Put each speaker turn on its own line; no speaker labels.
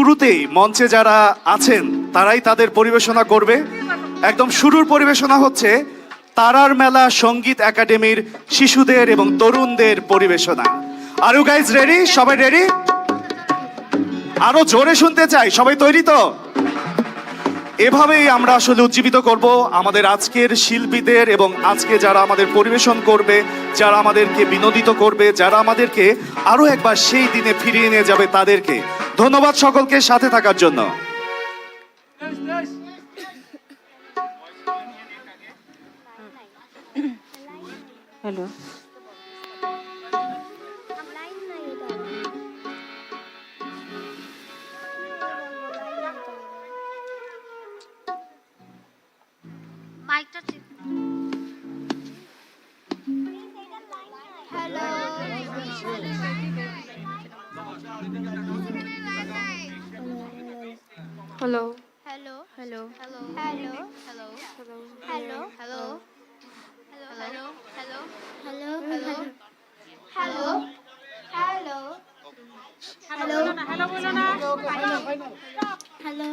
শুরুতেই মঞ্চে যারা আছেন তারাই তাদের পরিবেশনা করবে। একদম শুরুর পরিবেশনা হচ্ছে তারার মেলা সঙ্গীত একাডেমির শিশুদের এবং তরুণদের পরিবেশনা। Are you guys ready? সবাই রেডি? আরো জোরে শুনতে চাই, সবাই তৈরি তো? এভাবেই আমরা আসলে উজ্জীবিত করব আমাদের আজকের শিল্পীদের এবং আজকে যারা আমাদের পরিবেশন করবে, যারা আমাদেরকে বিনোদিত করবে, যারা আমাদেরকে আরো একবার সেই দিনে ফিরিয়ে নিয়ে যাবে তাদেরকে। ধন্যবাদ সকলকে সাথে থাকার জন্য।
হ্যালো,
মাইকটা ঠিক। Hello
hello,
hello
hello,
hello hello hello hello hello hello hello hello hello hello hello hello hello বলো না হ্যালো হ্যালো হ্যালো